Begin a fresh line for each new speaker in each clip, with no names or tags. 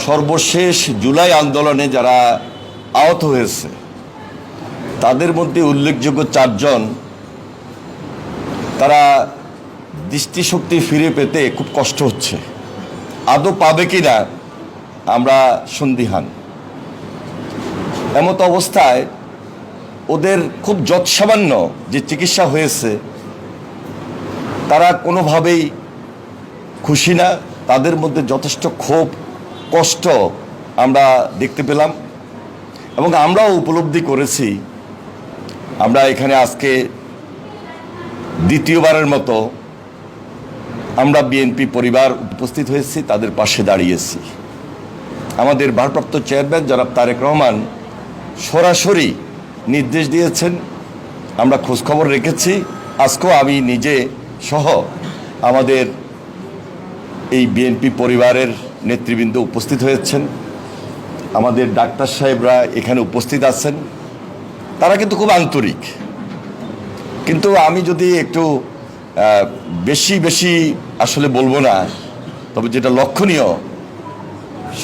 সর্বশেষ জুলাই আন্দোলনে যারা আহত হয়েছে তাদের মধ্যে উল্লেখযোগ্য 4 জন তারা দৃষ্টিশক্তি ফিরে পেতে খুব কষ্ট হচ্ছে। আদৌ পাবে কিনা আমরা সন্দিহান। এমত অবস্থায় ওদের খুব যৎসামান্য যে চিকিৎসা হয়েছে তারা কোনোভাবেই খুশি না। তাদের মধ্যে যথেষ্ট ক্ষোভ কষ্ট আমরা দেখতে পেলাম এবং আমরাও উপলব্ধি করেছি। আমরা এখানে আজকে দ্বিতীয়বারের মতো আমরা বিএনপি পরিবার উপস্থিত হয়েছি, তাদের পাশে দাঁড়িয়েছি। আমাদের ভারপ্রাপ্ত চেয়ারম্যান জনাব তারেক রহমান সরাসরি নির্দেশ দিয়েছেন, আমরা খোঁজখবর রেখেছি। আজকেও আমি নিজে সহ আমাদের এই বিএনপি পরিবারের নেতৃবৃন্দ উপস্থিত হয়েছেন, আমাদের ডাক্তার সাহেবরা এখানে উপস্থিত আছেন। তারা কিন্তু খুব আন্তরিক। কিন্তু আমি যদি একটু বেশি আসলে বলবো না, তবে যেটা লক্ষণীয়,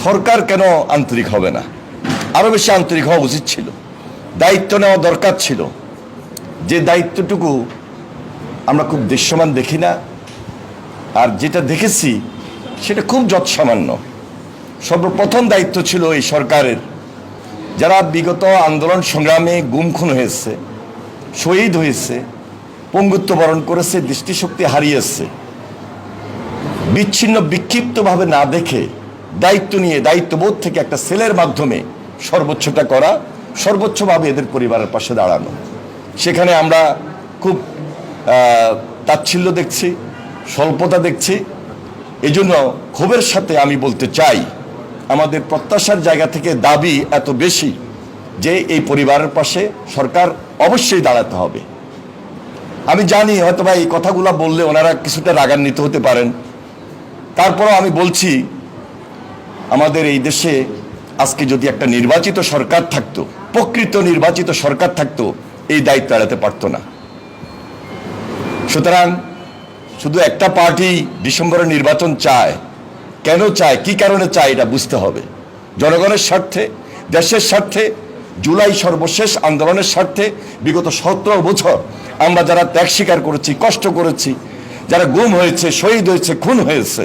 সরকার কেন আন্তরিক হবে না? আরও বেশি আন্তরিক হওয়া উচিত ছিল। দায়িত্ব নেওয়া দরকার ছিল। যে দায়িত্বটুকু আমরা খুব দৃশ্যমান দেখি না, আর যেটা দেখেছি সেটা খুব যৎসামান্য। সর্বপ্রথম দায়িত্ব ছিল এই সরকারের, যারা বিগত আন্দোলন সংগ্রামে গুম খুন হয়েছে, শহীদ হয়েছে, পঙ্গুত্ব বরণ করেছে, দৃষ্টিশক্তি হারিয়েছে, বিচ্ছিন্ন বিক্ষিপ্তভাবে না দেখে দায়িত্ব নিয়ে দায়িত্ববোধ থেকে একটা সেলের মাধ্যমে সর্বোচ্চটা করা, সর্বোচ্চভাবে এদের পরিবারের পাশে দাঁড়ানো। সেখানে আমরা খুব তাচ্ছিল্য দেখছি, স্বল্পতা দেখছি। এজন্য ক্ষোভের সাথে আমি বলতে চাই, আমাদের প্রত্যাশার জায়গা থেকে দাবি এত বেশি যে এই পরিবারের পাশে সরকার অবশ্যই দাঁড়াতে হবে। আমি জানি হয়তোবা এই কথাগুলো বললে ওনারা কিছুটা রাগান্বিত হতে পারেন, তারপরও আমি বলছি, আমাদের এই দেশে আজকে যদি একটা নির্বাচিত সরকার থাকতো, প্রকৃত নির্বাচিত সরকার থাকতো, এই দায়িত্ব এড়াতে পারতো না। সুতরাং শুধু একটা পার্টি ডিসেম্বরে নির্বাচন চায়, কেন চায়, কি কারণে চায়, এটা বুঝতে হবে। জনগণের স্বার্থে, দেশের স্বার্থে, জুলাই সর্বশেষ আন্দোলনের স্বার্থে বিগত 17 বছর আমরা যারা ত্যাগ স্বীকার করেছি, কষ্ট করেছি, যারা গুম হয়েছে, শহীদ হয়েছে, খুন হয়েছে,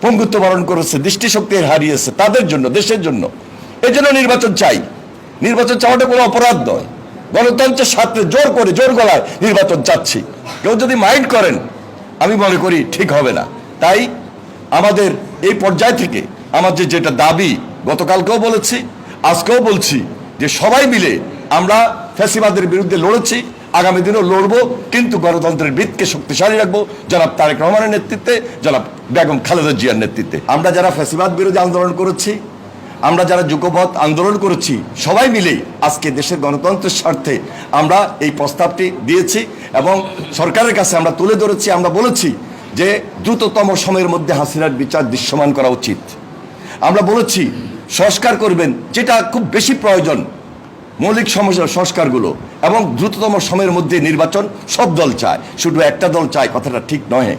পঙ্গুত্ব বরণ করেছে, দৃষ্টিশক্তি হারিয়েছে, তাদের জন্য, দেশের জন্য, এই জন্য নির্বাচন চাই। নির্বাচন চাওয়াটা কোনো অপরাধ নয়। গণতন্ত্রের স্বার্থে জোর করে, জোর গলায় নির্বাচন চাচ্ছি। কেউ যদি মাইন্ড করেন, আমি মনে করি ঠিক হবে না। তাই আমাদের এই পর্যায় থেকে আমাদের যেটা দাবি, গতকালকেও বলেছি, আজকেও বলছি, যে সবাই মিলে আমরা ফ্যাসিবাদের বিরুদ্ধে লড়েছি, আগামী দিনেও লড়বো, কিন্তু গণতন্ত্রের ভিতকে শক্তিশালী রাখবো জনাব তারেক রহমানের নেতৃত্বে, জনাব বেগম খালেদা জিয়ার নেতৃত্বে। আমরা যারা ফ্যাসিবাদ বিরোধী আন্দোলন করেছি, আমরা যারা যুগপৎ আন্দোলন করেছি, সবাই মিলে আজকে দেশের গণতন্ত্রের স্বার্থে আমরা এই প্রস্তাবটি দিয়েছি এবং সরকারের কাছে আমরা তুলে ধরেছি। আমরা বলেছি যে দ্রুততম সময়ের মধ্যে হাসিনার বিচার দৃশ্যমান করা উচিত। আমরা বলেছি সংস্কার করবেন, যেটা খুব বেশি প্রয়োজন, মৌলিক সমস্যার সংস্কারগুলো, এবং দ্রুততম সময়ের মধ্যে নির্বাচন সব দল চায়, শুধু একটা দল চায়, কথাটা ঠিক নয়।